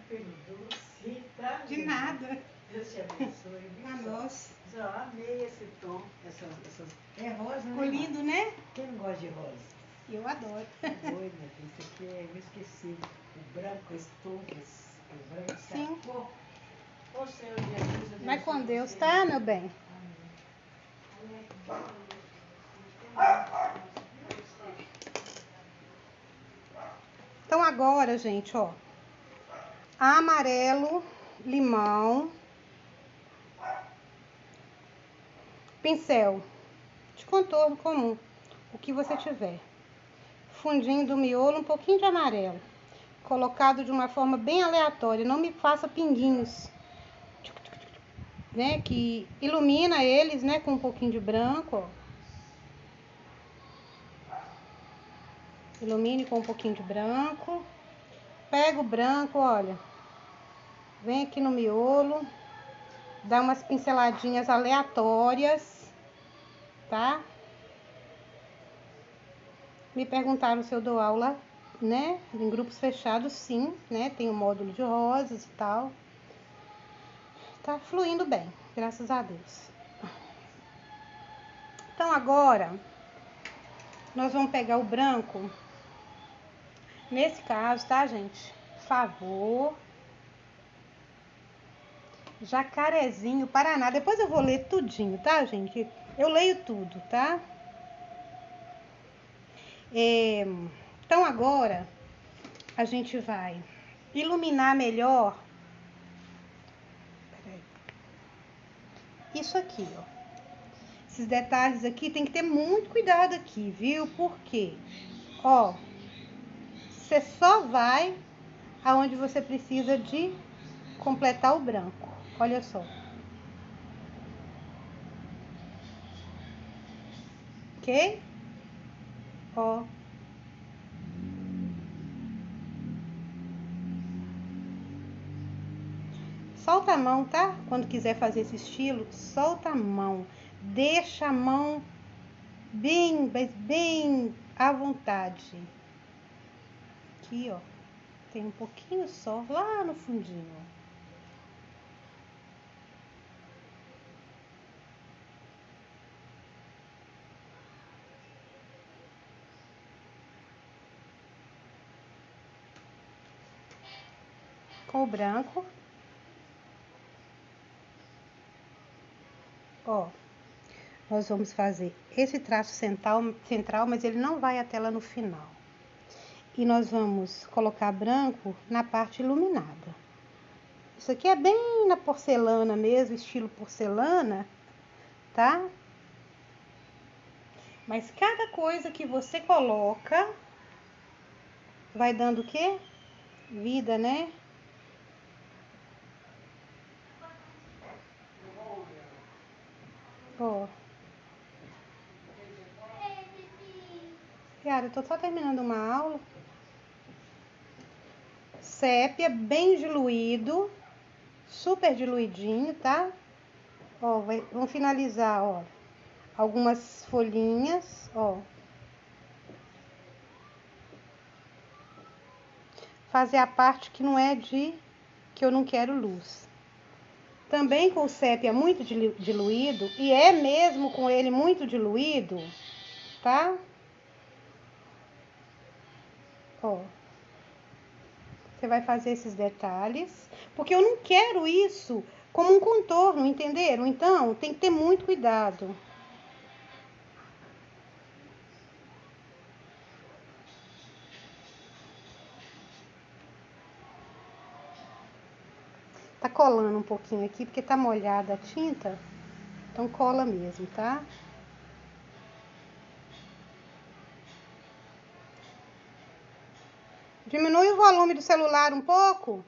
Pelo doce, tá? De nada. Deus te abençoe. A nós. Eu amei esse tom. É rosa, Ficou né? lindo, né? Quem não gosta de rosa? Eu adoro. Doido, minha filha. Isso aqui eu esqueci. O branco, esse tom, o branco Sim. sacou. Ô Senhor Jesus, Vai com Deus, tá, meu bem? Então agora, gente, ó. Amarelo, limão, pincel de contorno comum, o que você tiver. Fundinho do miolo, um pouquinho de amarelo. Colocado de uma forma bem aleatória, não me faça pinguinhos, né? Que ilumina eles, né? Com um pouquinho de branco, ó. Ilumine com um pouquinho de branco. Pega o branco, olha. Vem aqui no miolo. Dá umas pinceladinhas aleatórias, tá? Me perguntaram se eu dou aula, né? Em grupos fechados, sim, né? Tem o módulo de rosas e tal. Tá fluindo bem, graças a Deus. Então agora, nós vamos pegar o branco. Nesse caso, tá, gente? Favor. Jacarezinho, Paraná. Depois eu vou ler tudinho, tá, gente? Eu leio tudo, tá? Então agora a gente vai iluminar melhor. Peraí. Isso aqui, ó. Esses detalhes aqui tem que ter muito cuidado aqui, viu? Por quê? Ó, você só vai aonde você precisa de completar o branco. Olha só. Ok? Ó. Solta a mão, tá? Quando quiser fazer esse estilo, solta a mão. Deixa a mão bem à vontade. Aqui, ó. Tem um pouquinho só lá no fundinho. Com o branco. Ó. Nós vamos fazer esse traço central, mas ele não vai até lá no final. E nós vamos colocar branco na parte iluminada. Isso aqui é bem na porcelana mesmo, estilo porcelana, tá? Mas cada coisa que você coloca vai dando o quê? Vida, né? Ó. Cara, eu tô só terminando uma aula. Sépia, bem diluído, super diluidinho, tá? Ó, vamos finalizar, ó. Algumas folhinhas, ó. Fazer a parte que não é que eu não quero luz. Também com o sépia muito diluído, e é mesmo com ele muito diluído, tá? Ó. Você vai fazer esses detalhes, porque eu não quero isso como um contorno, entenderam? Então, tem que ter muito cuidado. Tá colando um pouquinho aqui, porque tá molhada a tinta. Então cola mesmo, tá? Diminui o volume do celular um pouco.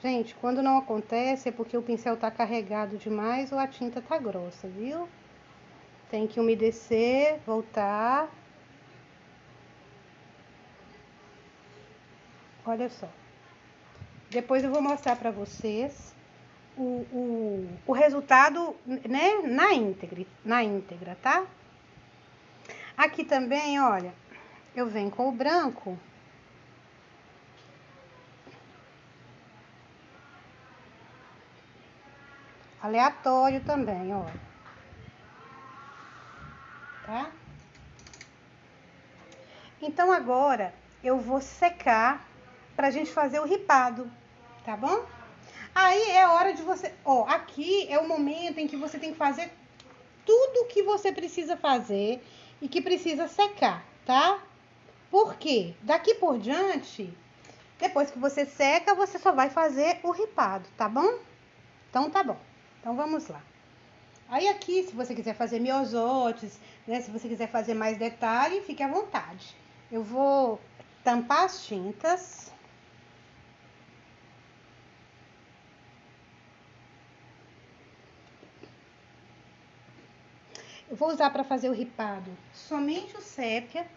Gente, quando não acontece é porque o pincel tá carregado demais ou a tinta tá grossa, viu? Tem que umedecer, voltar. Olha só. Depois eu vou mostrar pra vocês o resultado, né, na íntegra, tá? Aqui também, olha, eu venho com o branco. Aleatório também, ó. Tá? Então agora eu vou secar pra gente fazer o ripado, tá bom? Aí é hora de você, ó, aqui é o momento em que você tem que fazer tudo o que você precisa fazer e que precisa secar, tá? Por quê? Daqui por diante, depois que você seca, você só vai fazer o ripado, tá bom? Então tá bom. Então vamos lá. Aí aqui, se você quiser fazer miosotes, né, se você quiser fazer mais detalhe, fique à vontade. Eu vou tampar as tintas. Eu vou usar para fazer o ripado somente o sépia,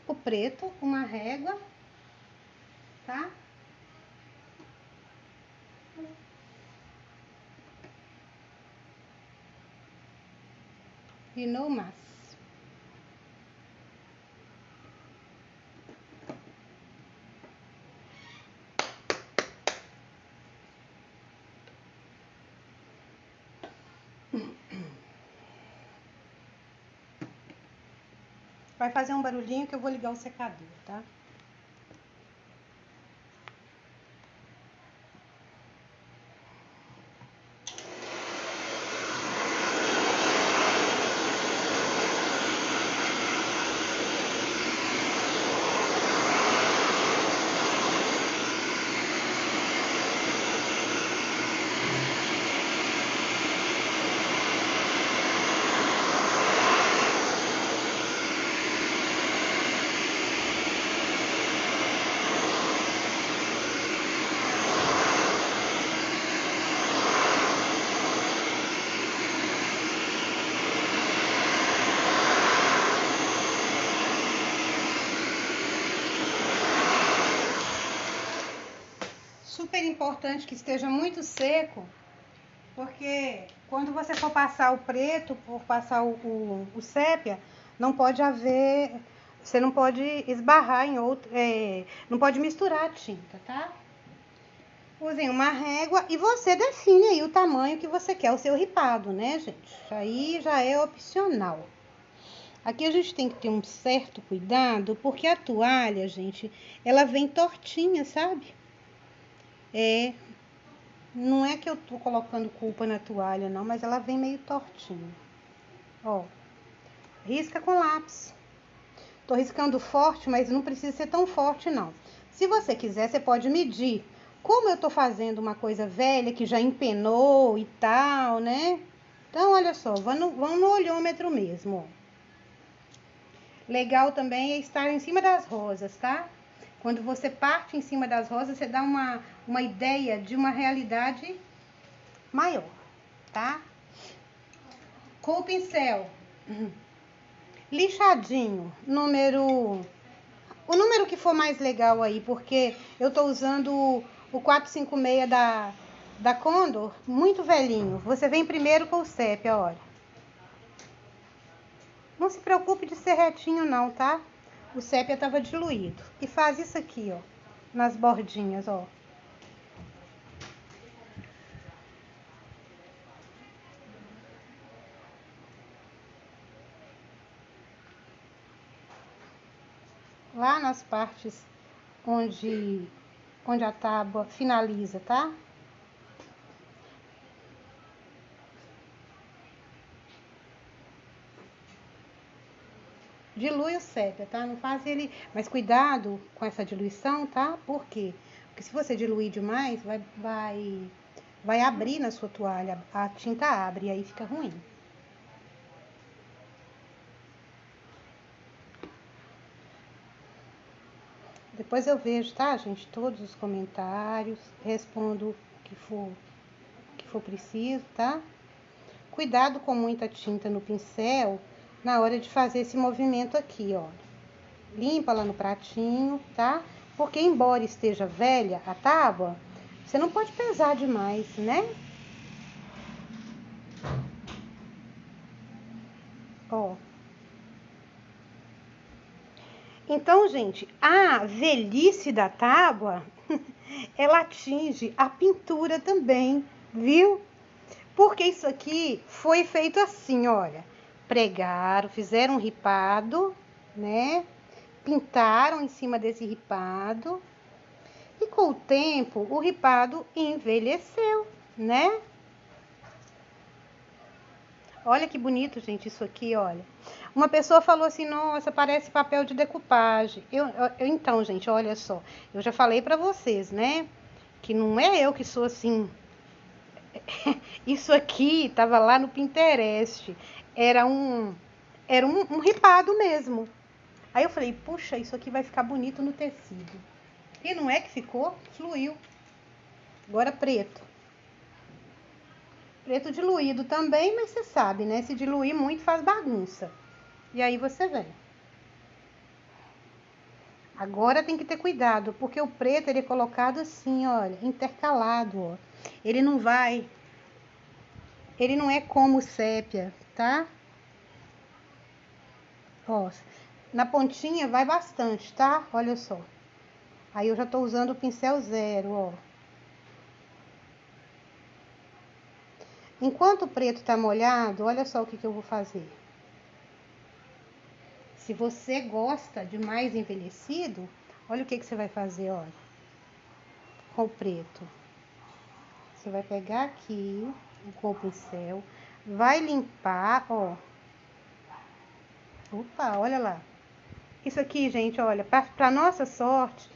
o preto, uma régua, tá? E no máximo. Vai fazer um barulhinho que eu vou ligar o secador, tá? Super importante que esteja muito seco, porque quando você for passar o preto, for passar o sépia, não pode haver, você não pode esbarrar em outro, não pode misturar a tinta, tá? Usem uma régua e você define aí o tamanho que você quer o seu ripado, né, gente? Aí já é opcional. Aqui a gente tem que ter um certo cuidado, porque a toalha, gente, ela vem tortinha, sabe? Não é que eu tô colocando culpa na toalha, não, mas ela vem meio tortinha. Ó, risca com lápis. Tô riscando forte, mas não precisa ser tão forte, não. Se você quiser, você pode medir. Como eu tô fazendo uma coisa velha, que já empenou e tal, né? Então, olha só, vamos no olhômetro mesmo, ó. Legal também é estar em cima das rosas, tá? Quando você parte em cima das rosas, você dá uma ideia de uma realidade maior, tá? Com o pincel lixadinho, o número que for mais legal aí, porque eu tô usando o 456 da Condor, muito velhinho. Você vem primeiro com o sépia, olha. Não se preocupe de ser retinho não, tá? O sépia tava diluído. E faz isso aqui, ó, nas bordinhas, ó. Lá nas partes onde a tábua finaliza, tá? dilui o sépia, tá? Não faz ele... Mas cuidado com essa diluição, tá? Por quê? Porque se você diluir demais, vai abrir na sua toalha. A tinta abre e aí fica ruim. Depois eu vejo, tá, gente? Todos os comentários, respondo o que for preciso, tá? Cuidado com muita tinta no pincel na hora de fazer esse movimento aqui, ó. Limpa lá no pratinho, tá? Porque embora esteja velha a tábua, você não pode pesar demais, né? Ó. Então, gente, a velhice da tábua, ela atinge a pintura também, viu? Porque isso aqui foi feito assim, olha. Pregaram, fizeram um ripado, né? Pintaram em cima desse ripado. E com o tempo, o ripado envelheceu, né? Olha que bonito, gente, isso aqui, olha. Uma pessoa falou assim, nossa, parece papel de decupagem. Então, gente, olha só. Eu já falei pra vocês, né? Que não é eu que sou assim. Isso aqui tava lá no Pinterest. Era um ripado mesmo. Aí eu falei, puxa, isso aqui vai ficar bonito no tecido. E não é que ficou? Fluiu. Agora preto. Preto diluído também, mas você sabe, né? Se diluir muito faz bagunça. E aí você vem. Agora tem que ter cuidado, porque o preto ele é colocado assim, olha, intercalado, ó. Ele não é como o sépia, tá? Ó, na pontinha vai bastante, tá? Olha só. Aí eu já tô usando o pincel zero, ó. Enquanto o preto tá molhado, olha só o que eu vou fazer. Se você gosta de mais envelhecido, olha o que você vai fazer, olha. Com o preto. Você vai pegar aqui com o pincel, vai limpar, ó. Opa, olha lá. Isso aqui, gente, olha, pra nossa sorte,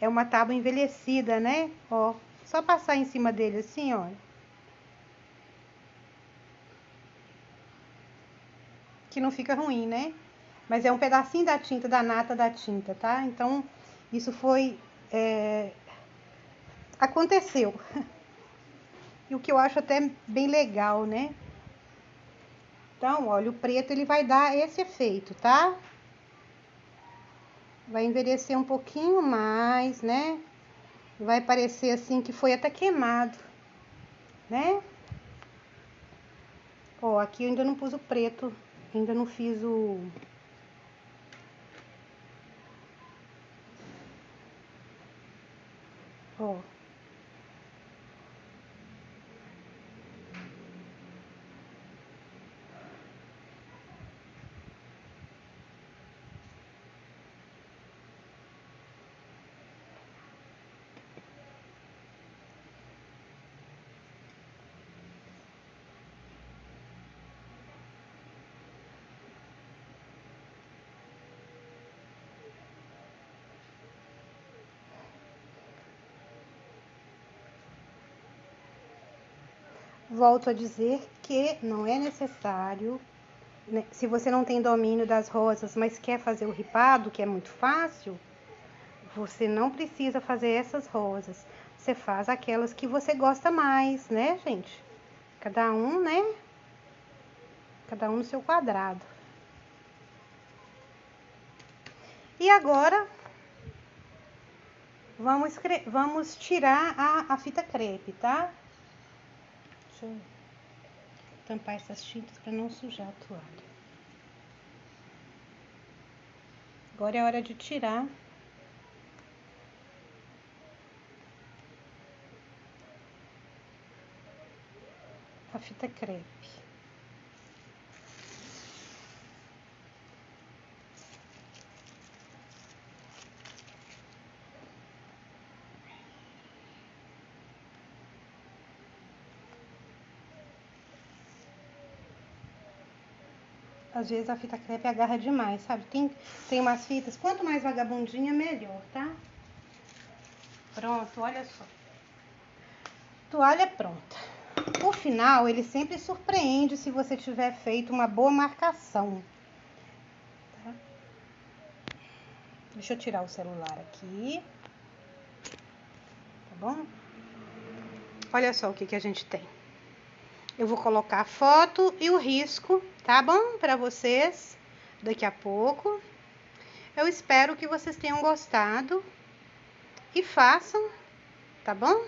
é uma tábua envelhecida, né? Ó, só passar em cima dele assim, olha. Que não fica ruim, né? Mas é um pedacinho da tinta, da nata da tinta, tá? Então, isso foi... aconteceu. E o que eu acho até bem legal, né? Então, olha, o preto ele vai dar esse efeito, tá? Vai envelhecer um pouquinho mais, né? Vai parecer assim que foi até queimado, né? Ó, aqui eu ainda não pus o preto, ainda não fiz o... Ó. Volto a dizer que não é necessário, né? Se você não tem domínio das rosas, mas quer fazer o ripado, que é muito fácil, você não precisa fazer essas rosas. Você faz aquelas que você gosta mais, né, gente? Cada um, né? Cada um no seu quadrado. E agora, vamos tirar a fita crepe, tá? Deixa eu tampar essas tintas para não sujar a toalha. Agora é hora de tirar a fita crepe. às vezes a fita crepe agarra demais, sabe? Tem umas fitas, quanto mais vagabundinha, melhor, tá? Pronto, olha só. Toalha pronta. O final, ele sempre surpreende se você tiver feito uma boa marcação. Tá? Deixa eu tirar o celular aqui. Tá bom? Olha só o que a gente tem. Eu vou colocar a foto e o risco, tá bom? Para vocês, daqui a pouco. Eu espero que vocês tenham gostado e façam, tá bom?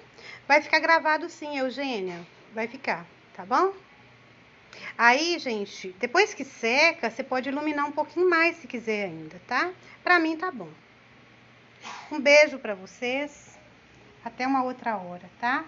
Vai ficar gravado sim, Eugênia. Vai ficar, tá bom? Aí, gente, depois que seca, você pode iluminar um pouquinho mais se quiser ainda, tá? Pra mim tá bom. Um beijo pra vocês. Até uma outra hora, tá?